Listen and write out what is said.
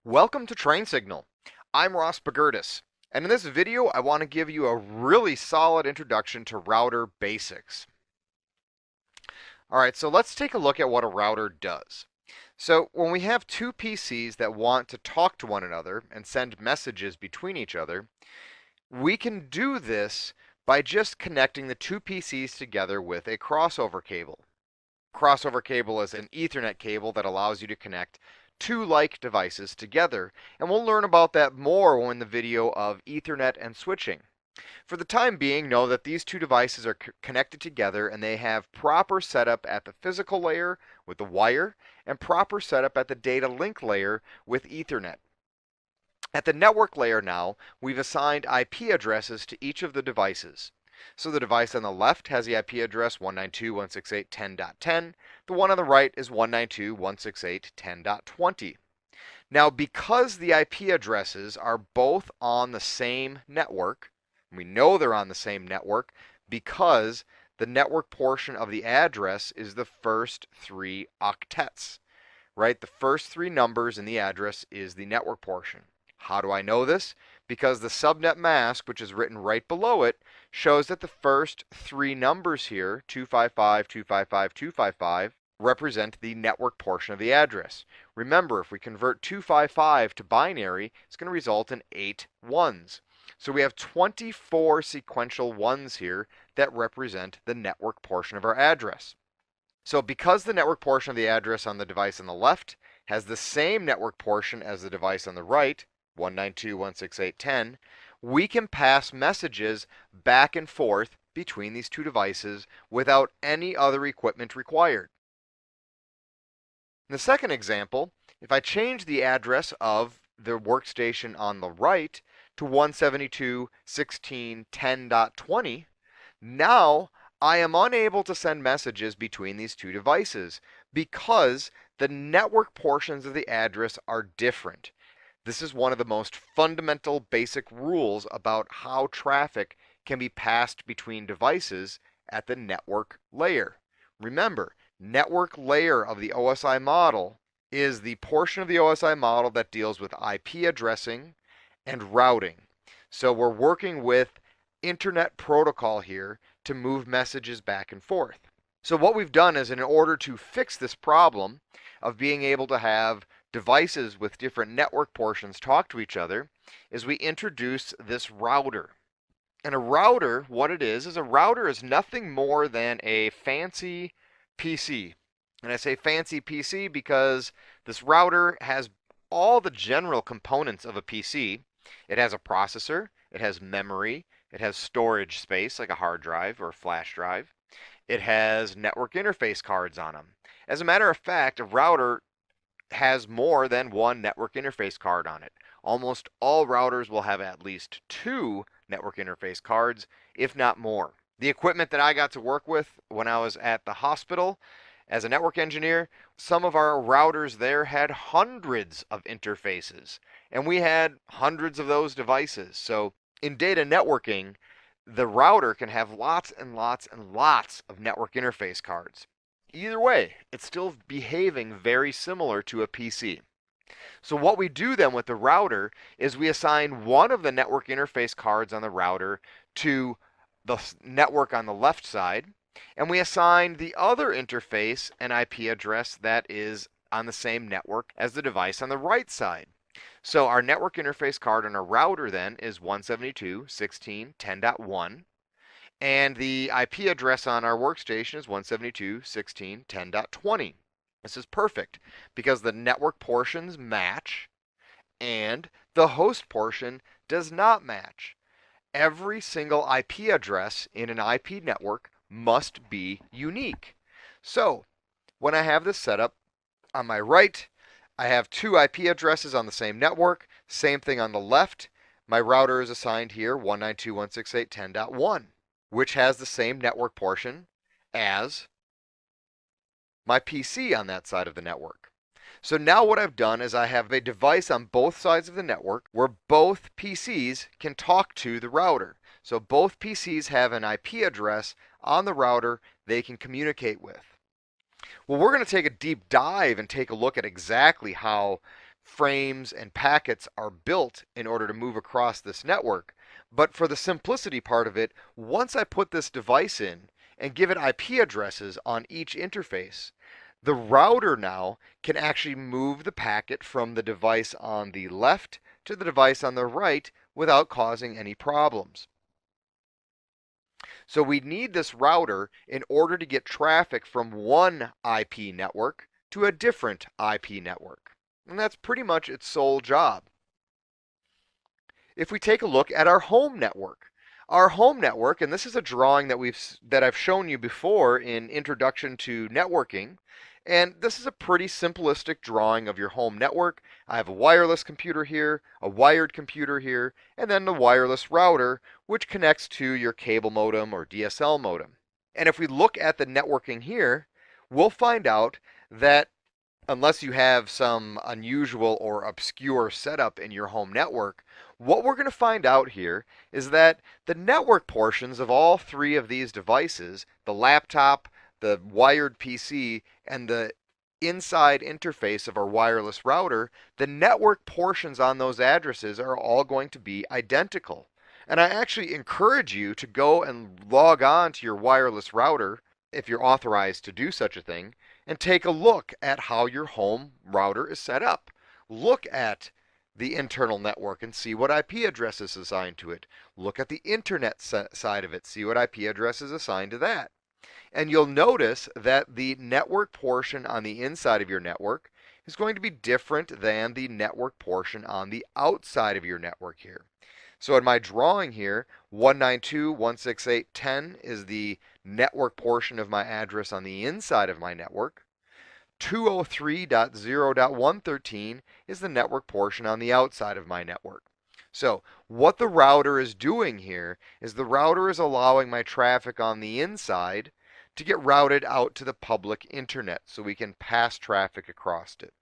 Welcome to Train Signal. I'm Ross Bagurtis, and in this video I want to give you a really solid introduction to router basics. Alright, so let's take a look at what a router does. So when we have two PCs that want to talk to one another and send messages between each other, we can do this by just connecting the two PCs together with a crossover cable. Crossover cable is an Ethernet cable that allows you to connect two like devices together, and we'll learn about that more in the video of Ethernet and switching. For the time being, know that these two devices are connected together and they have proper setup at the physical layer with the wire and proper setup at the data link layer with Ethernet. At the network layer now, we've assigned IP addresses to each of the devices. So the device on the left has the IP address 192.168.10.10. The one on the right is 192.168.10.20. Now, because the IP addresses are both on the same network, we know they're on the same network because the network portion of the address is the first three octets, right? The first three numbers in the address is the network portion. How do I know this? Because the subnet mask, which is written right below it, shows that the first three numbers here, 255, 255, 255, represent the network portion of the address. Remember, if we convert 255 to binary, it's going to result in 8 ones. So we have 24 sequential ones here that represent the network portion of our address. So because the network portion of the address on the device on the left has the same network portion as the device on the right, 192.168.10, we can pass messages back and forth between these two devices without any other equipment required. In the second example, if I change the address of the workstation on the right to 172.16.10.20, now I am unable to send messages between these two devices because the network portions of the address are different. This is one of the most fundamental basic rules about how traffic can be passed between devices at the network layer. Remember, network layer of the OSI model is the portion of the OSI model that deals with IP addressing and routing. So we're working with internet protocol here to move messages back and forth. So what we've done is, in order to fix this problem of being able to have devices with different network portions talk to each other, is we introduce this router. And a router, what it is a router is nothing more than a fancy PC. And I say fancy PC because this router has all the general components of a PC. It has a processor, it has memory, it has storage space like a hard drive or a flash drive. It has network interface cards on them. As a matter of fact, a router has more than one network interface card on it. Almost all routers will have at least two network interface cards, if not more. The equipment that I got to work with when I was at the hospital as a network engineer, some of our routers there had hundreds of interfaces, and we had hundreds of those devices. So in data networking, the router can have lots and lots and lots of network interface cards. Either way, it's still behaving very similar to a PC. So what we do then with the router is we assign one of the network interface cards on the router to the network on the left side, and we assign the other interface an IP address that is on the same network as the device on the right side. So our network interface card on our router then is 172.16.10.1. And the IP address on our workstation is 172.16.10.20. This is perfect because the network portions match and the host portion does not match. Every single IP address in an IP network must be unique. So when I have this set up, on my right, I have two IP addresses on the same network. Same thing on the left. My router is assigned here 192.168.10.1. which has the same network portion as my PC on that side of the network. So now what I've done is I have a device on both sides of the network where both PCs can talk to the router. So both PCs have an IP address on the router they can communicate with. Well, we're going to take a deep dive and take a look at exactly how frames and packets are built in order to move across this network. But for the simplicity part of it, once I put this device in and give it IP addresses on each interface, the router now can actually move the packet from the device on the left to the device on the right without causing any problems. So we need this router in order to get traffic from one IP network to a different IP network. And that's pretty much its sole job. If we take a look at our home network, and this is a drawing that I've shown you before in Introduction to Networking, and this is a pretty simplistic drawing of your home network. I have a wireless computer here, a wired computer here, and then the wireless router, which connects to your cable modem or DSL modem. And if we look at the networking here, we'll find out that unless you have some unusual or obscure setup in your home network, what we're going to find out here is that the network portions of all three of these devices, the laptop, the wired PC, and the inside interface of our wireless router, the network portions on those addresses are all going to be identical. And I actually encourage you to go and log on to your wireless router if you're authorized to do such a thing and take a look at how your home router is set up. Look at the internal network and see what IP address is assigned to it. Look at the internet side of it, see what IP address is assigned to that. And you'll notice that the network portion on the inside of your network is going to be different than the network portion on the outside of your network here. So in my drawing here, 192.168.10 is the network portion of my address on the inside of my network. 203.0.113 is the network portion on the outside of my network. So what the router is doing here is the router is allowing my traffic on the inside to get routed out to the public internet so we can pass traffic across it.